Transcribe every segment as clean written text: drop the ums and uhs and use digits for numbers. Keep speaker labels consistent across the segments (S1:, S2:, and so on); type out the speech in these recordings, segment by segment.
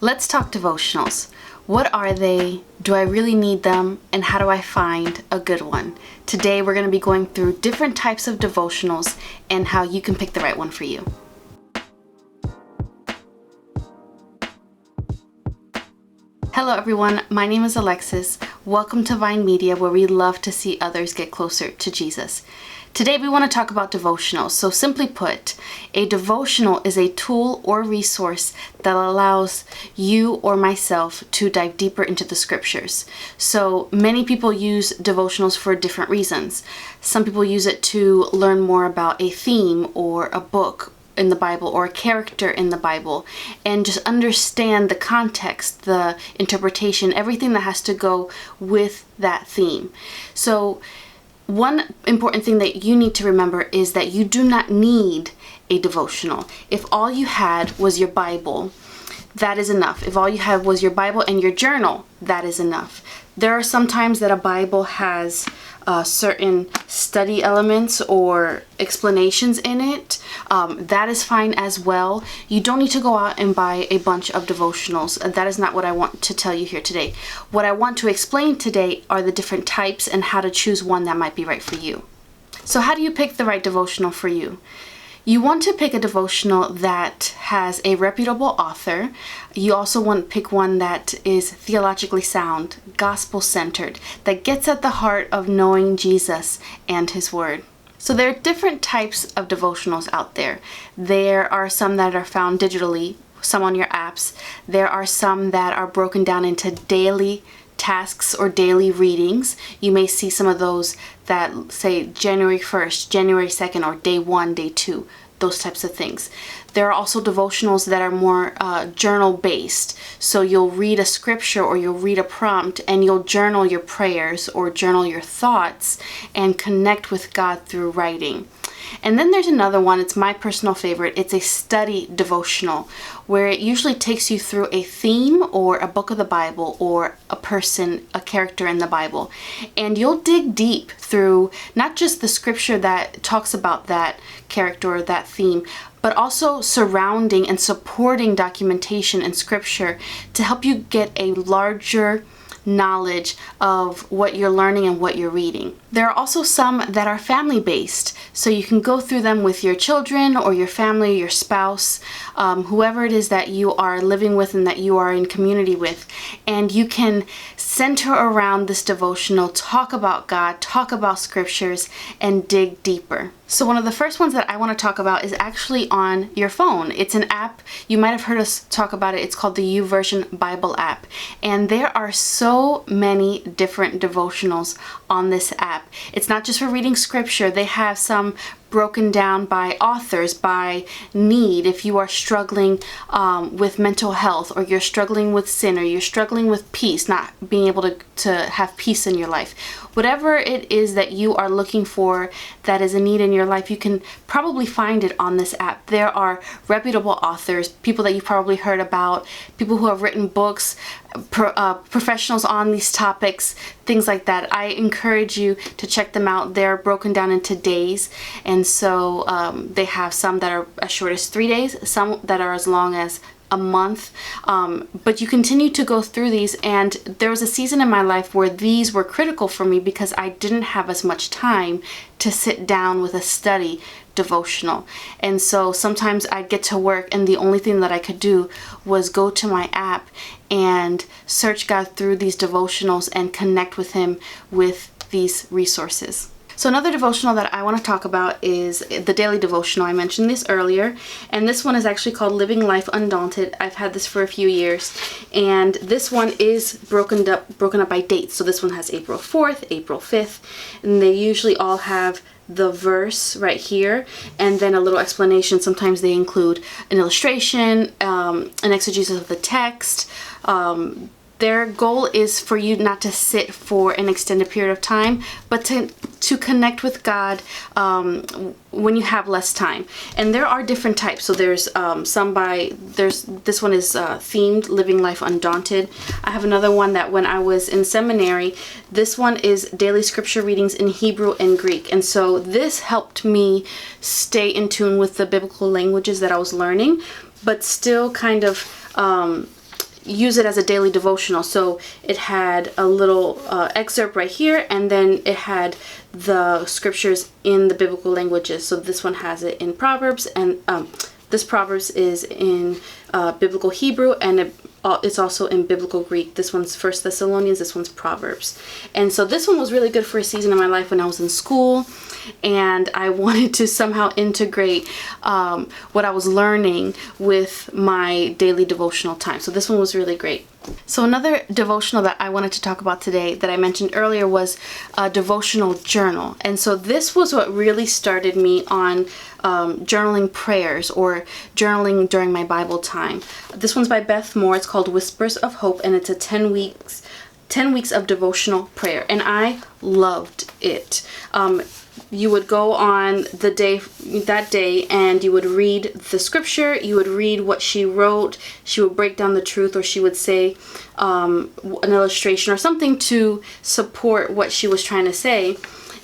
S1: Let's talk devotionals. What are they? Do I really need them? And how do I find a good one? Today we're going to be going through different types of devotionals and how you can pick the right one for you. Hello everyone, my name is Alexis. Welcome to VineMedia, where we love to see others get closer to Jesus. Today we want to talk about devotionals. So simply put, a devotional is a tool or resource that allows you or myself to dive deeper into the scriptures. So many people use devotionals for different reasons. Some people use it to learn more about a theme or a book in the Bible or a character in the Bible and just understand the context, the interpretation, everything that has to go with that theme. So one important thing that you need to remember is that you do not need a devotional. If all you had was your Bible, that is enough. If all you had was your Bible and your journal, that is enough. There are some times that a Bible has certain study elements or explanations in it. That is fine as well. You don't need to go out and buy a bunch of devotionals. That is not what I want to tell you here today. What I want to explain today are the different types and how to choose one that might be right for you. So how do you pick the right devotional for you? You want to pick a devotional that has a reputable author. You also want to pick one that is theologically sound, gospel-centered, that gets at the heart of knowing Jesus and His Word. So there are different types of devotionals out there. There are some that are found digitally, some on your apps. There are some that are broken down into daily tasks or daily readings. You may see some of those that say January 1st, January 2nd, or day 1, day 2, those types of things. There are also devotionals that are more journal based. So you'll read a scripture or you'll read a prompt and you'll journal your prayers or journal your thoughts and connect with God through writing. And then there's another one, it's my personal favorite. It's a study devotional where it usually takes you through a theme or a book of the Bible or a person, a character in the Bible. And you'll dig deep through not just the scripture that talks about that character or that theme, but also surrounding and supporting documentation in scripture to help you get a larger knowledge of what you're learning and what you're reading. There are also some that are family based, so you can go through them with your children or your family, your spouse, whoever it is that you are living with and that you are in community with, and you can center around this devotional, talk about God, talk about scriptures, and dig deeper. So one of the first ones that I want to talk about is actually on your phone. It's an app. You might have heard us talk about it. It's called the YouVersion Bible app. And there are so many different devotionals on this app. It's not just for reading scripture. They have some broken down by authors, by need. If you are struggling with mental health, or you're struggling with sin, or you're struggling with peace, not being able to have peace in your life, whatever it is that you are looking for that is a need in your life, you can probably find it on this app. There are reputable authors, people that you've probably heard about, people who have written books, professionals on these topics, things like that. I encourage you to check them out. They're broken down into days, and so they have some that are as short as 3 days, some that are as long as a month, but you continue to go through these. And there was a season in my life where these were critical for me because I didn't have as much time to sit down with a study devotional. And so sometimes I'd get to work and the only thing that I could do was go to my app and search God through these devotionals and connect with Him with these resources. So another devotional that I want to talk about is the daily devotional. I mentioned this earlier, and this one is actually called Living Life Undaunted. I've had this for a few years, and this one is broken up by dates. So this one has April 4th, April 5th, and they usually all have the verse right here and then a little explanation. Sometimes they include an illustration, an exegesis of the text. Their goal is for you not to sit for an extended period of time, but to connect with God when you have less time. And there are different types. So there's this one is themed Living Life Undaunted. I have another one that when I was in seminary, this one is daily scripture readings in Hebrew and Greek. And so this helped me stay in tune with the biblical languages that I was learning, but still kind of use it as a daily devotional. So it had a little excerpt right here, and then it had the scriptures in the biblical languages. So this one has it in Proverbs, and this Proverbs is in biblical Hebrew, and it's also in biblical Greek. This one's First Thessalonians, this one's Proverbs. And so this one was really good for a season in my life when I was in school, and I wanted to somehow integrate what I was learning with my daily devotional time. So this one was really great. So another devotional that I wanted to talk about today that I mentioned earlier was a devotional journal. And so this was what really started me on journaling prayers or journaling during my Bible time. This one's by Beth Moore. It's called Whispers of Hope, and it's a 10 weeks of devotional prayer, and I loved it. You would go on that day and you would read the scripture, you would read what she wrote, she would break down the truth, or she would say an illustration or something to support what she was trying to say.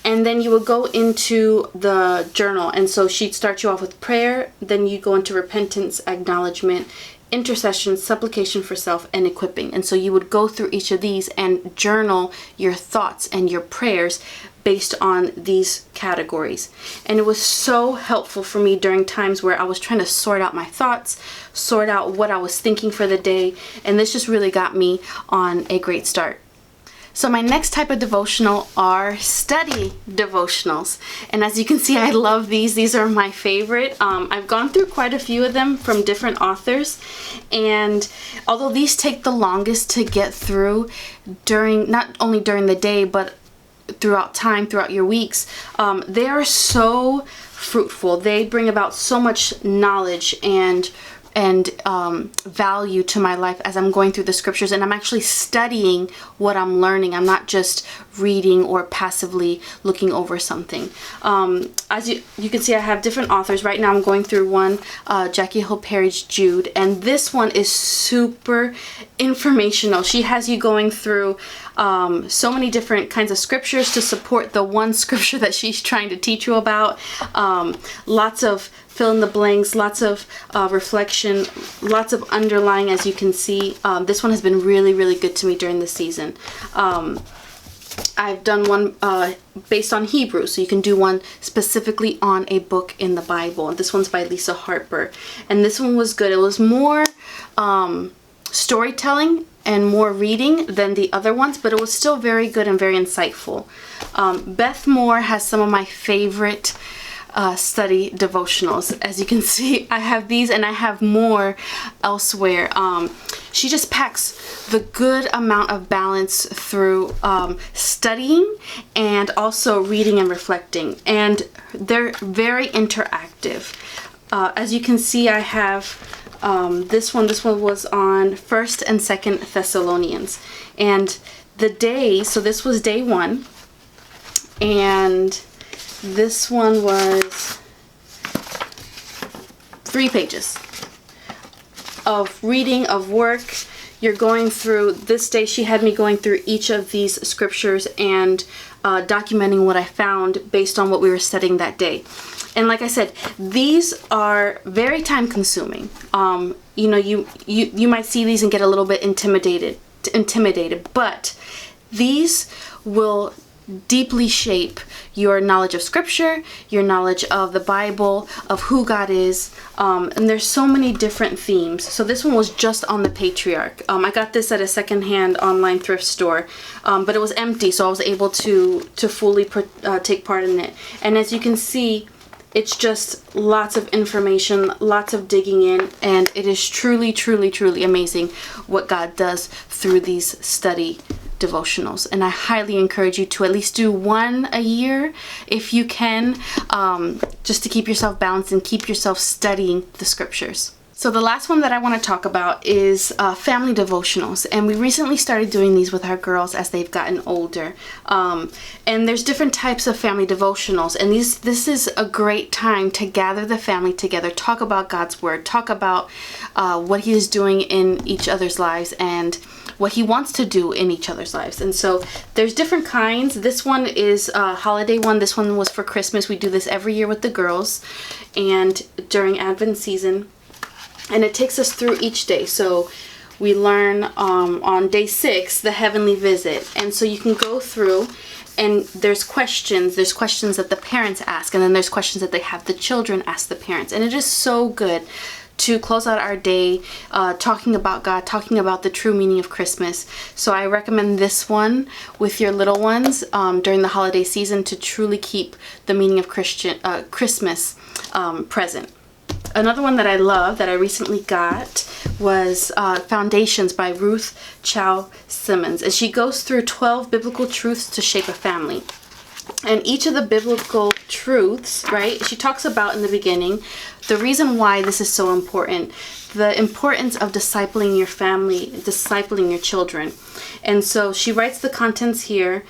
S1: And then you would go into the journal, and so she'd start you off with prayer, then you go into repentance, acknowledgement, intercession, supplication for self, and equipping. And so you would go through each of these and journal your thoughts and your prayers based on these categories. And it was so helpful for me during times where I was trying to sort out my thoughts, sort out what I was thinking for the day, and this just really got me on a great start. So my next type of devotional are study devotionals. And as you can see, I love these. These are my favorite. I've gone through quite a few of them from different authors. And although these take the longest to get through not only during the day, but throughout your weeks, they are so fruitful. They bring about so much knowledge and value to my life as I'm going through the scriptures, and I'm actually studying what I'm learning. I'm not just reading or passively looking over something. As you can see, I have different authors. Right now I'm going through one, Jackie Hill Perry's Jude, and this one is super informational. She has you going through so many different kinds of scriptures to support the one scripture that she's trying to teach you about. Lots of fill in the blanks, lots of reflection, lots of underlying, as you can see. This one has been really, really good to me during the season. I've done one based on Hebrew, so you can do one specifically on a book in the Bible. And this one's by Lisa Harper. And this one was good. It was more storytelling and more reading than the other ones, but it was still very good and very insightful. Beth Moore has some of my favorite study devotionals. As you can see, I have these and I have more elsewhere. She just packs the good amount of balance through studying and also reading and reflecting, and they're very interactive. As you can see, I have this one was on 1st and 2nd Thessalonians, and so this was day 1, and this one was 3 pages of reading, of work. You're going through, this day she had me going through each of these scriptures and documenting what I found based on what we were studying that day. And like I said, these are very time consuming. You know, you might see these and get a little bit intimidated, but these will deeply shape your knowledge of scripture, your knowledge of the Bible, of who God is, and there's so many different themes. So this one was just on the patriarch. I got this at a secondhand online thrift store, but it was empty, so I was able to fully take part in it. And as you can see, it's just lots of information, lots of digging in, and it is truly, truly, truly amazing what God does through these study devotionals. And I highly encourage you to at least do one a year if you can, just to keep yourself balanced and keep yourself studying the scriptures. So the last one that I want to talk about is family devotionals, and we recently started doing these with our girls as they've gotten older. And there's different types of family devotionals, and this is a great time to gather the family together, talk about God's word, talk about what He is doing in each other's lives and what He wants to do in each other's lives. And so there's different kinds. This one is a holiday one. This one was for Christmas. We do this every year with the girls and during Advent season. And it takes us through each day. So we learn on day 6 the heavenly visit. And so you can go through and there's questions that the parents ask, and then there's questions that they have the children ask the parents. And it is so good to close out our day talking about God, talking about the true meaning of Christmas. So I recommend this one with your little ones during the holiday season to truly keep the meaning of Christmas present. Another one that I love that I recently got was Foundations by Ruth Chow Simmons. And she goes through 12 biblical truths to shape a family. And each of the biblical truths, right, she talks about in the beginning the reason why this is so important, the importance of discipling your family, discipling your children. And so she writes the contents here.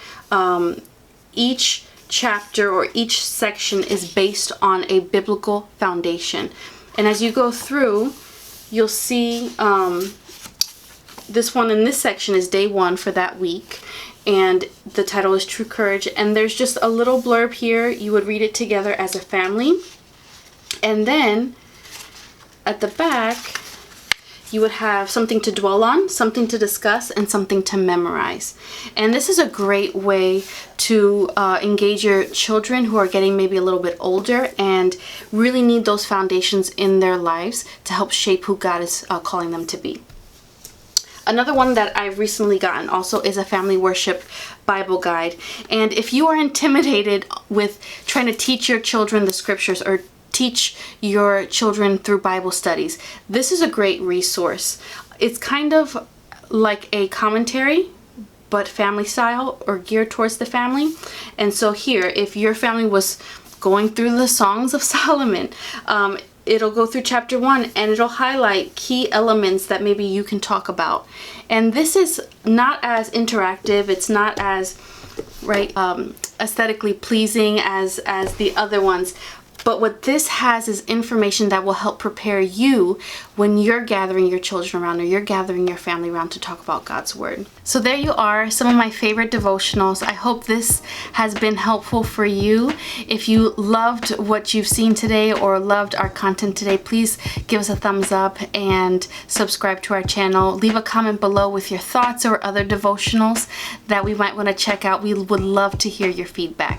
S1: Each chapter or each section is based on a biblical foundation. And as you go through, you'll see this one in this section is day 1 for that week. And the title is True Courage. And there's just a little blurb here. You would read it together as a family. And then at the back, you would have something to dwell on, something to discuss, and something to memorize. And this is a great way to engage your children who are getting maybe a little bit older and really need those foundations in their lives to help shape who God is calling them to be. Another one that I've recently gotten also is a family worship Bible guide. And if you are intimidated with trying to teach your children the scriptures or teach your children through Bible studies, this is a great resource. It's kind of like a commentary, but family style or geared towards the family. And so here, if your family was going through the Songs of Solomon, it'll go through chapter 1 and it'll highlight key elements that maybe you can talk about. And this is not as interactive, it's not as aesthetically pleasing as the other ones. But what this has is information that will help prepare you when you're gathering your children around or you're gathering your family around to talk about God's Word. So there you are, some of my favorite devotionals. I hope this has been helpful for you. If you loved what you've seen today or loved our content today, please give us a thumbs up and subscribe to our channel. Leave a comment below with your thoughts or other devotionals that we might want to check out. We would love to hear your feedback.